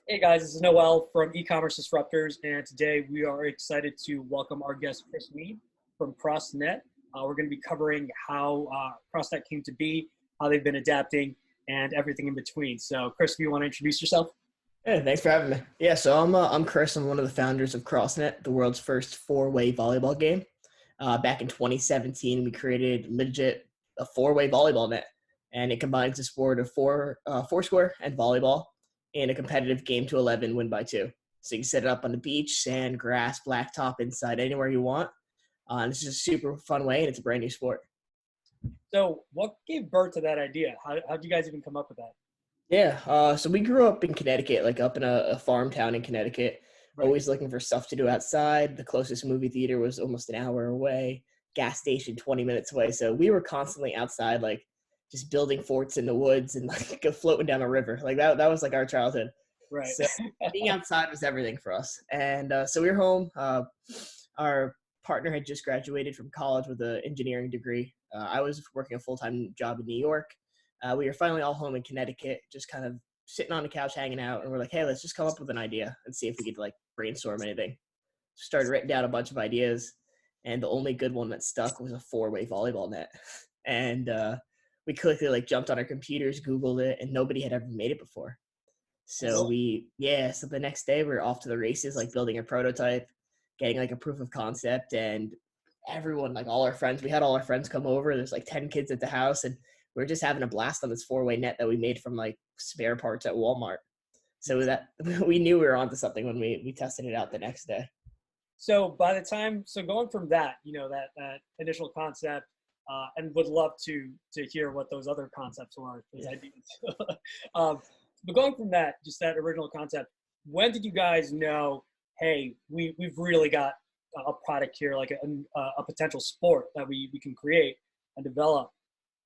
Hey guys, this is Noel from Ecommerce Disruptors, and today we are excited to welcome our guest Chris Meade from CrossNet. We're going to be covering how CrossNet came to be, how they've been adapting, and everything in between. So, Chris, if you want to introduce yourself? Hey, thanks for having me. Yeah, so I'm Chris. I'm one of the founders of CrossNet, the world's first four-way volleyball game. Back in 2017, we created legit a four-way volleyball net, and it combines the sport of foursquare and volleyball in a competitive game to 11 win by two. So you can set it up on the beach, sand, grass, blacktop, inside, anywhere you want. And it's just a super fun way, and it's a brand new sport. So, what gave birth to that idea? How did you guys even come up with that? Yeah, so we grew up in Connecticut, like up in a farm town in Connecticut, Right. always looking for stuff to do outside. The closest movie theater was almost an hour away, gas station 20 minutes away. So we were constantly outside, like just building forts in the woods and like go floating down a river. Like that was like our childhood. Right. So being outside was everything for us. And so we were home. Our partner had just graduated from college with an engineering degree. I was working a full-time job in New York. We were finally all home in Connecticut, just kind of sitting on the couch hanging out, and we're like, hey, let's just come up with an idea and see if we could like brainstorm anything. Started writing down a bunch of ideas, and the only good one that stuck was a four-way volleyball net. And we quickly like jumped on our computers, Googled it, and nobody had ever made it before. So so the next day we were off to the races, like building a prototype, getting like a proof of concept, and everyone, like we had all our friends come over. There's like 10 kids at the house, and we were just having a blast on this four-way net that we made from like spare parts at Walmart. So that we knew we were onto something when we tested it out the next day. So going from that, that initial concept, and would love to hear what those other concepts were, those ideas. um, but going from that, just that original concept, when did you guys know, hey, we've really got a product here, like a potential sport that we can create and develop?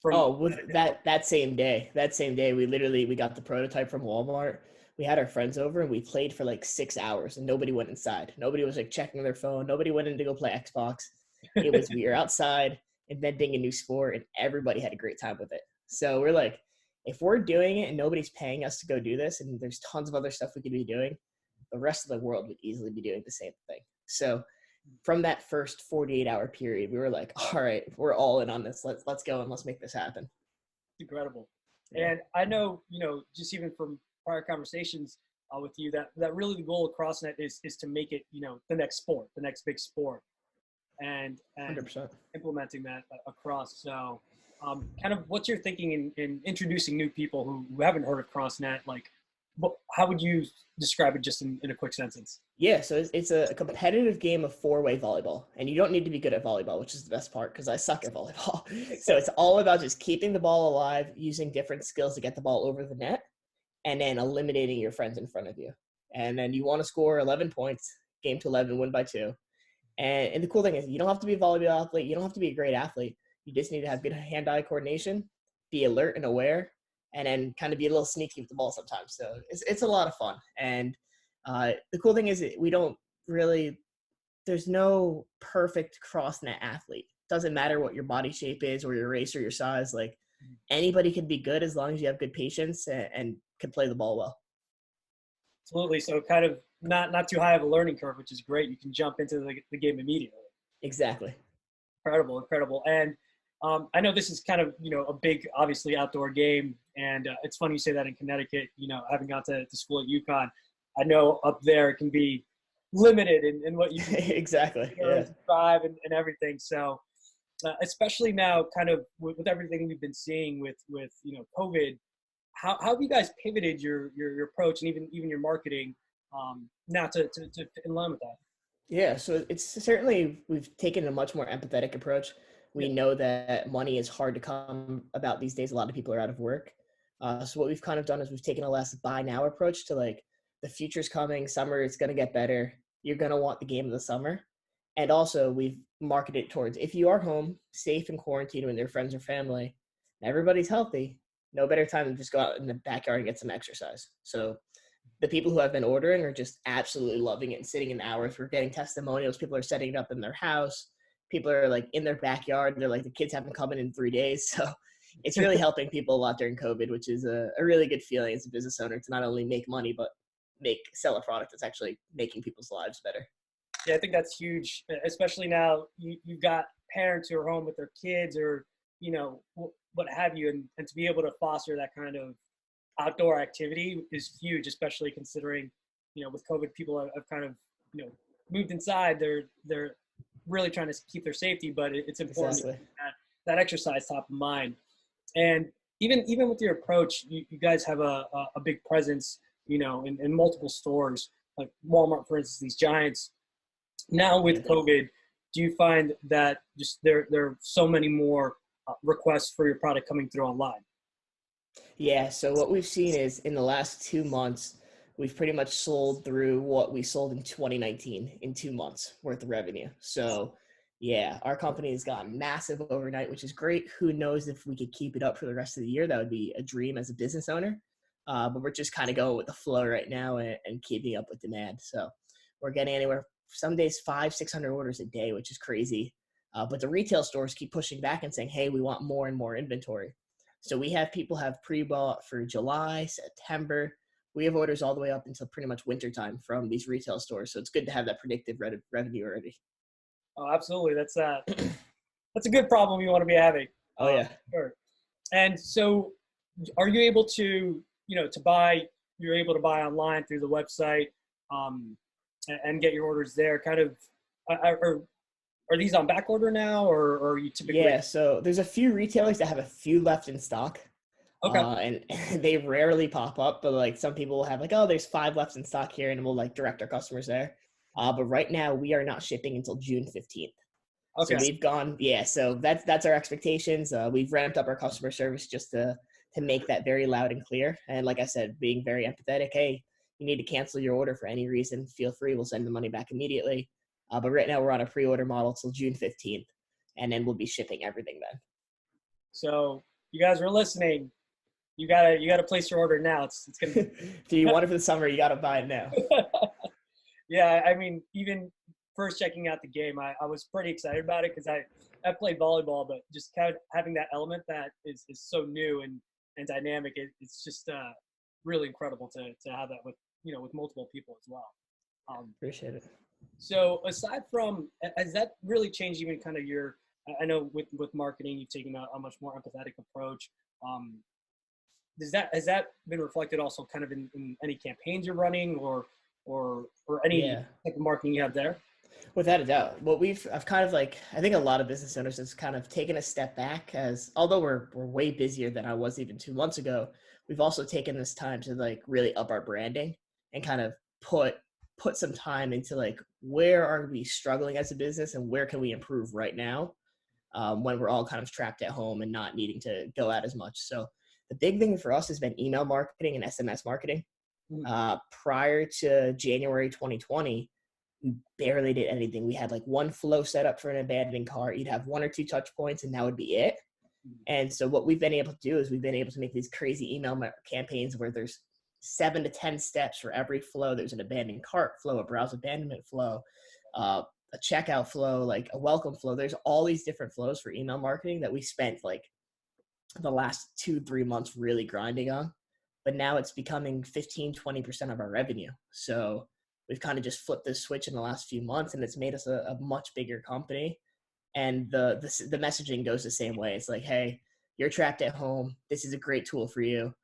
That same day, we got the prototype from Walmart. We had our friends over and we played for like 6 hours and nobody went inside. Nobody was like checking their phone. Nobody went in to go play Xbox. We were outside inventing a new sport and everybody had a great time with it. So we're like, if we're doing it and nobody's paying us to go do this and there's tons of other stuff we could be doing, the rest of the world would easily be doing the same thing. So from that first 48-hour period, we were like, all right, we're all in on this. Let's go and let's make this happen. Incredible. Yeah. And I know, just even from prior conversations with you, that really the goal of CrossNet is to make it, the next sport, the next big sport, and 100%. implementing that across. So, kind of what's your thinking in introducing new people who haven't heard of CrossNet? Like, how would you describe it just in a quick sentence? Yeah, so it's a competitive game of four-way volleyball, and you don't need to be good at volleyball, which is the best part because I suck at volleyball. So it's all about just keeping the ball alive, using different skills to get the ball over the net, and then eliminating your friends in front of you. And then you want to score 11 points, game to 11, win by two. And the cool thing is you don't have to be a volleyball athlete. You don't have to be a great athlete. You just need to have good hand-eye coordination, be alert and aware, and then kind of be a little sneaky with the ball sometimes. So it's a lot of fun. And the cool thing is there's no perfect CrossNet athlete. Doesn't matter what your body shape is or your race or your size. Like anybody can be good as long as you have good patience and can play the ball well. Absolutely. So kind of not too high of a learning curve, which is great. You can jump into the game immediately. Exactly. Incredible. And I know this is kind of, a big, obviously outdoor game. And it's funny you say that in Connecticut, having gone to school at UConn, I know up there it can be limited in what you can exactly. Yeah. drive and everything. So especially now kind of with everything we've been seeing with COVID, how have you guys pivoted your approach and even your marketing now to in line with that? Yeah, so it's certainly we've taken a much more empathetic approach. We know that money is hard to come about these days. A lot of people are out of work. So what we've kind of done is we've taken a less buy now approach to like the future's coming, summer is going to get better. You're going to want the game of the summer. And also we've marketed it towards if you are home, safe and quarantined with your friends or family, and everybody's healthy, no better time than just go out in the backyard and get some exercise. So the people who have been ordering are just absolutely loving it and sitting in hours. We're getting testimonials. People are setting it up in their house. People are like in their backyard. They're like, the kids haven't come in 3 days. So it's really helping people a lot during COVID, which is a really good feeling as a business owner to not only make money, but sell a product that's actually making people's lives better. Yeah, I think that's huge, especially now you've got parents who are home with their kids or, what have you. And to be able to foster that kind of outdoor activity is huge, especially considering, with COVID, people have kind of, moved inside. They're really trying to keep their safety, but it's important Exactly. to keep that exercise top of mind. And even with your approach, you guys have a big presence, in multiple stores, like Walmart, for instance, these giants. Now with COVID, do you find that just there are so many more requests for your product coming through online? Yeah, so what we've seen is in the last 2 months, we've pretty much sold through what we sold in 2019 in 2 months worth of revenue. So yeah, our company has gotten massive overnight, which is great. Who knows if we could keep it up for the rest of the year? That would be a dream as a business owner. But we're just kind of going with the flow right now and keeping up with demand. So we're getting anywhere, some days 500-600 orders a day, which is crazy. But the retail stores keep pushing back and saying, hey, we want more and more inventory. So we have people have pre-bought for July, September. We have orders all the way up until pretty much wintertime from these retail stores. So it's good to have that predictive revenue already. Oh, absolutely. That's a good problem you want to be having. Oh yeah. Sure. And so, are you able to, to buy? You're able to buy online through the website, and get your orders there. Kind of, are these on back order now, or are you typically? Yeah, so there's a few retailers that have a few left in stock. Okay. And they rarely pop up, but like some people will have like, oh, there's 5 left in stock here, and we'll like direct our customers there. But right now we are not shipping until June 15th. So Okay. we've gone, yeah. So that's our expectations. We've ramped up our customer service just to make that very loud and clear. And like I said, being very empathetic. Hey, you need to cancel your order for any reason, feel free. We'll send the money back immediately. But right now we're on a pre-order model till June 15th, and then we'll be shipping everything then. So you guys are listening. You gotta place your order now. It's gonna be. If you want it for the summer, you got to buy it now. Yeah, I mean, even first checking out the game, I was pretty excited about it because I played volleyball, but just kind of having that element that is so new and dynamic, it's just really incredible to have that with multiple people as well. Appreciate it. So aside from, has that really changed even kind of your? I know with marketing, you've taken a much more empathetic approach. Um, has that been reflected also kind of in any campaigns you're running or any Yeah. type of marketing you have there? Without a doubt. I've kind of like, I think a lot of business owners has kind of taken a step back, as although we're way busier than I was even 2 months ago, we've also taken this time to like really up our branding and kind of put some time into like, where are we struggling as a business and where can we improve right now, when we're all kind of trapped at home and not needing to go out as much. So the big thing for us has been email marketing and SMS marketing. Mhm. Prior to January 2020, we barely did anything. We had like one flow set up for an abandoned cart. You'd have 1 or 2 touch points and that would be it. And so what we've been able to do is we've been able to make these crazy email campaigns where there's 7 to 10 steps for every flow. There's an abandoned cart flow, a browse abandonment flow, a checkout flow, like a welcome flow. There's all these different flows for email marketing that we spent like the last 2-3 months really grinding on, but now it's becoming 15-20% of our revenue. So we've kind of just flipped this switch in the last few months, and it's made us a much bigger company. And the messaging goes the same way. It's like, hey, you're trapped at home, this is a great tool for you.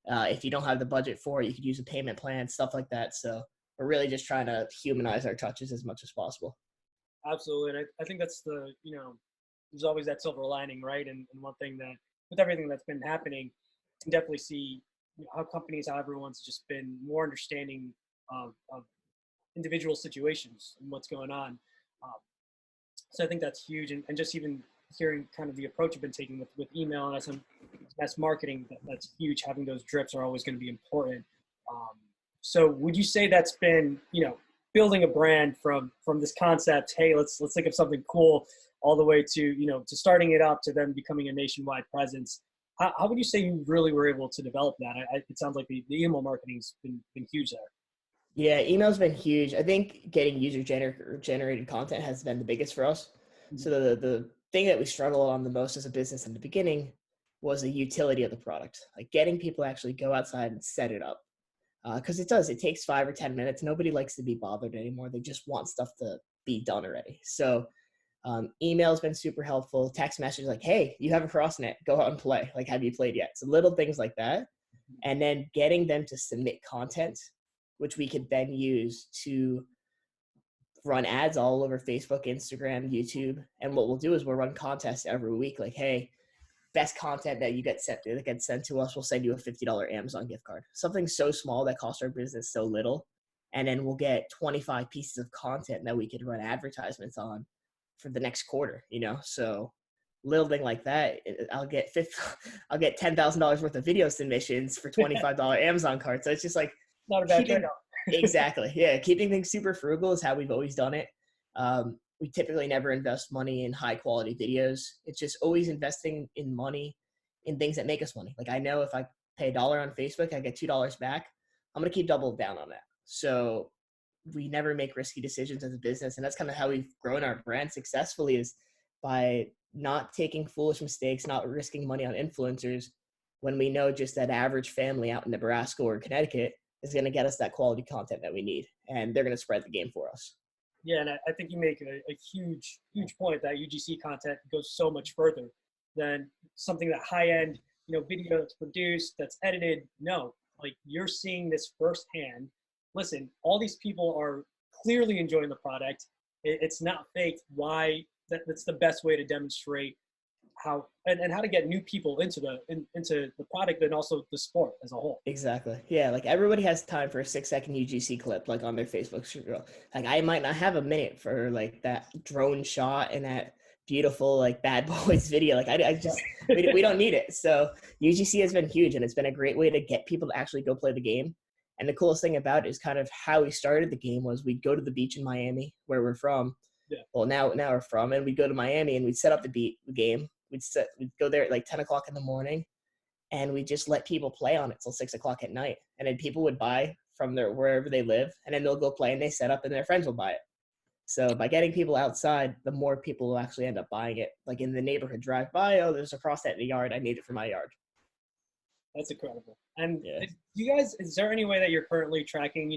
If you don't have the budget for it, you could use a payment plan, stuff like that. So we're really just trying to humanize our touches as much as possible. Absolutely. And I think that's there's always that silver lining, right? And one thing that with everything that's been happening, you can definitely see how everyone's just been more understanding of individual situations and what's going on. Um, so I think that's huge. And just even hearing kind of the approach you've been taking with email and SMS marketing, that's huge. Having those drips are always going to be important. Um, so would you say that's been, building a brand from this concept, hey, let's think of something cool, all the way to, to starting it up to then becoming a nationwide presence? How would you say you really were able to develop that? It sounds like the email marketing's been huge there. Yeah, email's been huge. I think getting user generated content has been the biggest for us. Mhm. So the thing that we struggled on the most as a business in the beginning was the utility of the product, like getting people to actually go outside and set it up. Because it takes 5 or 10 minutes. Nobody likes to be bothered anymore. They just want stuff to be done already. So email's been super helpful. Text message like, hey, you have a CrossNet, go out and play. Like, have you played yet? So little things like that. And then getting them to submit content, which we could then use to run ads all over Facebook, Instagram, YouTube. And what we'll do is we'll run contests every week. Like, hey, best content that gets sent to us, we'll send you a $50 Amazon gift card. Something so small that costs our business so little. And then we'll get 25 pieces of content that we could run advertisements on for the next quarter, So little thing like that, I'll get $10,000 worth of video submissions for $25 Amazon card. So it's just like Not a bad trade-off. Exactly. Yeah. Keeping things super frugal is how we've always done it. We typically never invest money in high quality videos. It's just always investing in money in things that make us money. Like, I know if I pay $1 on Facebook, I get $2 back. I'm going to keep double down on that. So we never make risky decisions as a business. And that's kind of how we've grown our brand successfully, is by not taking foolish mistakes, not risking money on influencers, when we know just that average family out in Nebraska or Connecticut is going to get us that quality content that we need. And they're going to spread the game for us. Yeah, and I think you make a huge point that UGC content goes so much further than something that high-end, video that's produced, that's edited. No, like, you're seeing this firsthand. Listen, all these people are clearly enjoying the product. It's not faked. Why? That's the best way to demonstrate how and how to get new people into the product and also the sport as a whole. Exactly. Yeah. Like, everybody has time for a 6-second UGC clip, like on their Facebook scroll. Like, I might not have a minute for like that drone shot and that beautiful, like, bad boys video. Like, I just, we don't need it. So UGC has been huge, and it's been a great way to get people to actually go play the game. And the coolest thing about it is kind of how we started the game was we'd go to the beach in Miami, where we're from. Yeah. Well, now we're from, and we'd go to Miami and we'd set up the game. We'd go there at like 10 o'clock in the morning, and we just let people play on it till 6 o'clock at night. And then people would buy from wherever they live, and then they'll go play and they set up and their friends will buy it. So by getting people outside, the more people will actually end up buying it. Like, in the neighborhood, drive by, oh, there's a CrossNet in the yard, I need it for my yard. That's incredible. And Yeah. you guys, is there any way that you're currently tracking,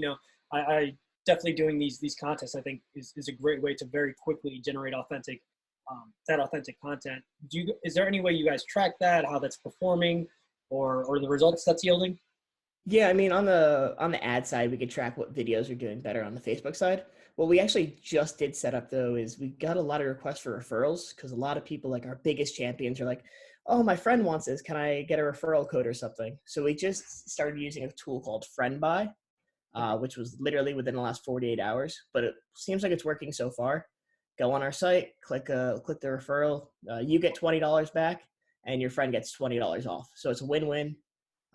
I definitely doing these contests, I think is a great way to very quickly generate authentic content. Is there any way you guys track that, how that's performing or the results that's yielding? Yeah, I mean, on the ad side, we could track what videos are doing better on the Facebook side. What we actually just did set up, though, is we got a lot of requests for referrals, because a lot of people, like our biggest champions, are like, oh, my friend wants this. Can I get a referral code or something? So we just started using a tool called FriendBuy, which was literally within the last 48 hours. But it seems like it's working so far. Go on our site, click the referral. You get $20 back, and your friend gets $20 off. So it's a win-win.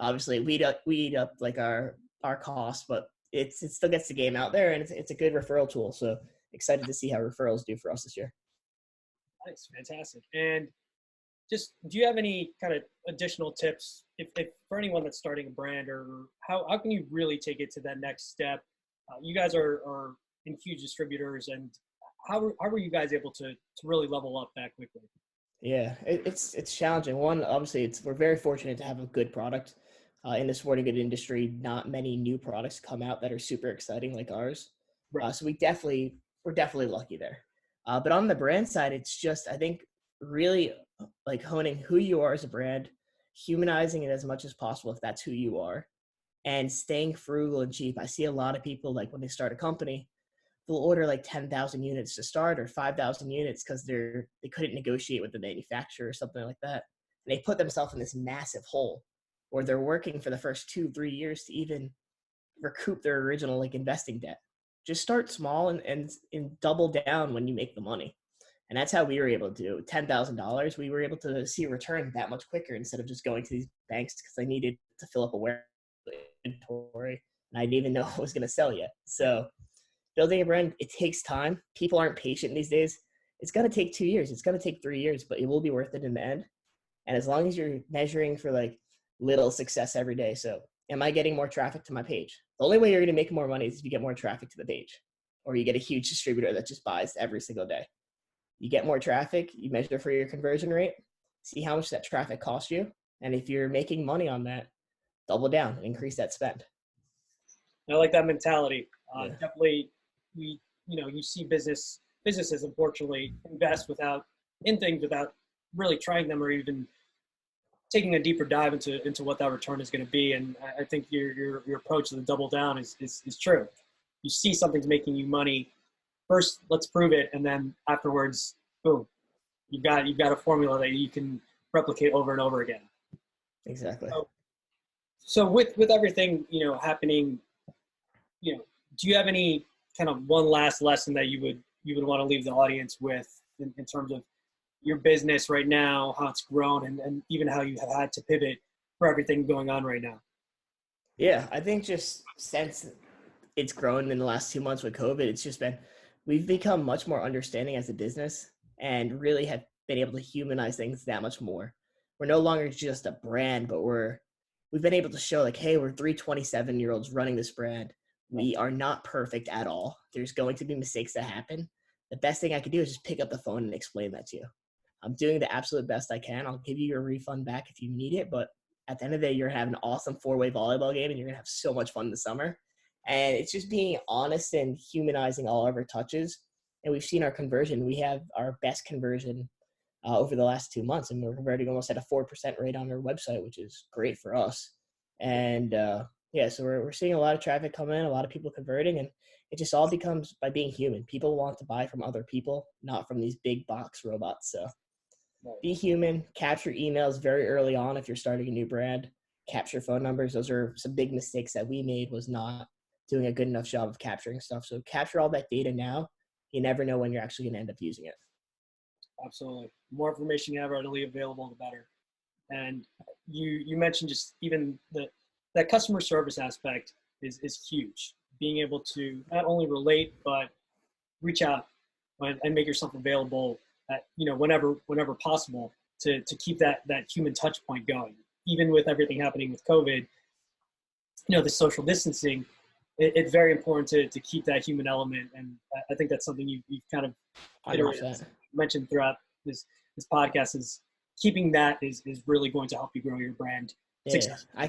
Obviously, we eat up like our costs, but it still gets the game out there, and it's a good referral tool. So excited to see how referrals do for us this year. Nice, fantastic. And just, do you have any kind of additional tips if for anyone that's starting a brand, or how can you really take it to that next step? You guys are in huge distributors, and how were you guys able to really level up that quickly? Yeah, it's challenging. One, obviously, we're very fortunate to have a good product in the sporting goods industry. Not many new products come out that are super exciting like ours. Right. So we're definitely lucky there. But on the brand side, it's just, I think, really like honing who you are as a brand, humanizing it as much as possible if that's who you are, and staying frugal and cheap. I see a lot of people, like, when they start a company, they'll order like 10,000 units to start, or 5,000 units, because they couldn't negotiate with the manufacturer or something like that. And they put themselves in this massive hole where they're working for the first 2-3 years to even recoup their original like investing debt. Just start small and double down when you make the money. And that's how we were able to do $10,000. We were able to see a return that much quicker, instead of just going to these banks because I needed to fill up a warehouse inventory, and I didn't even know what was going to sell yet. So building a brand, it takes time. People aren't patient these days. It's going to take 2 years. It's going to take 3 years, but it will be worth it in the end. And as long as you're measuring for like little success every day. So am I getting more traffic to my page? The only way you're going to make more money is if you get more traffic to the page, or you get a huge distributor that just buys every single day. You get more traffic, you measure for your conversion rate, see how much that traffic costs you. And if you're making money on that, double down and increase that spend. I like that mentality. Yeah. Definitely, you see businesses unfortunately invest in things without really trying them or even taking a deeper dive into what that return is going to be. And I think your approach to the double down is true. You see something's making you money. First, let's prove it, and then afterwards, boom, you've got a formula that you can replicate over and over again. Exactly. So with everything happening, do you have any kind of one last lesson that you would want to leave the audience with in terms of your business right now, how it's grown, and even how you have had to pivot for everything going on right now? Yeah, I think just since it's grown in the last 2 months with COVID, we've become much more understanding as a business and really have been able to humanize things that much more. We're no longer just a brand, but we've been able to show like, hey, we're three 27-year-olds running this brand. We are not perfect at all. There's going to be mistakes that happen. The best thing I could do is just pick up the phone and explain that to you. I'm doing the absolute best I can. I'll give you your refund back if you need it, but at the end of the day, you're having an awesome 4-way volleyball game and you're gonna have so much fun this summer. And it's just being honest and humanizing all of our touches. And we've seen our conversion. We have our best conversion over the last 2 months, and we're converting almost at a 4% rate on our website, which is great for us. And yeah, so we're seeing a lot of traffic come in, a lot of people converting, and it just all becomes by being human. People want to buy from other people, not from these big box robots. So be human, capture emails very early on if you're starting a new brand, capture phone numbers. Those are some big mistakes that we made, was not doing a good enough job of capturing stuff. So capture all that data now. You never know when you're actually going to end up using it. Absolutely. The more information you have readily available, the better. And you mentioned just even that customer service aspect is huge. Being able to not only relate, but reach out and make yourself available at, whenever possible to keep that human touch point going. Even with everything happening with COVID, the social distancing, it's very important to keep that human element. And I think that's something you've kind of mentioned throughout this podcast, is keeping that is really going to help you grow your brand. Yeah,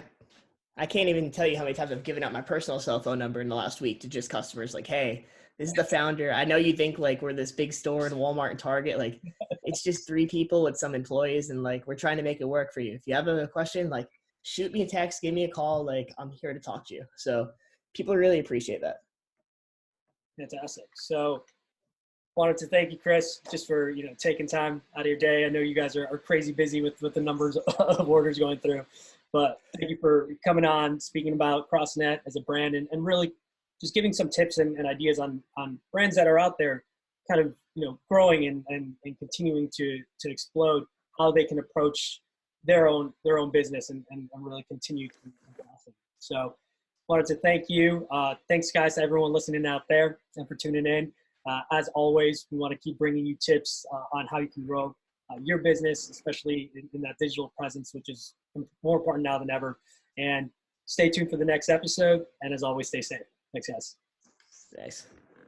I can't even tell you how many times I've given out my personal cell phone number in the last week to just customers like, hey, this is the founder. I know you think like we're this big store in Walmart and Target. Like it's just 3 people with some employees, and like we're trying to make it work for you. If you have a question, like shoot me a text, give me a call. Like I'm here to talk to you. So people really appreciate that. Fantastic. So wanted to thank you, Chris, just for taking time out of your day. I know you guys are crazy busy with the numbers of orders going through, but thank you for coming on, speaking about CrossNet as a brand, and really just giving some tips and ideas on brands that are out there kind of growing and continuing to explode, how they can approach their own business and really continue to blossom. So wanted to thank you. Thanks guys to everyone listening out there and for tuning in. As always, we want to keep bringing you tips on how you can grow your business, especially in that digital presence, which is more important now than ever. And stay tuned for the next episode. And as always, stay safe. Thanks, guys. Thanks.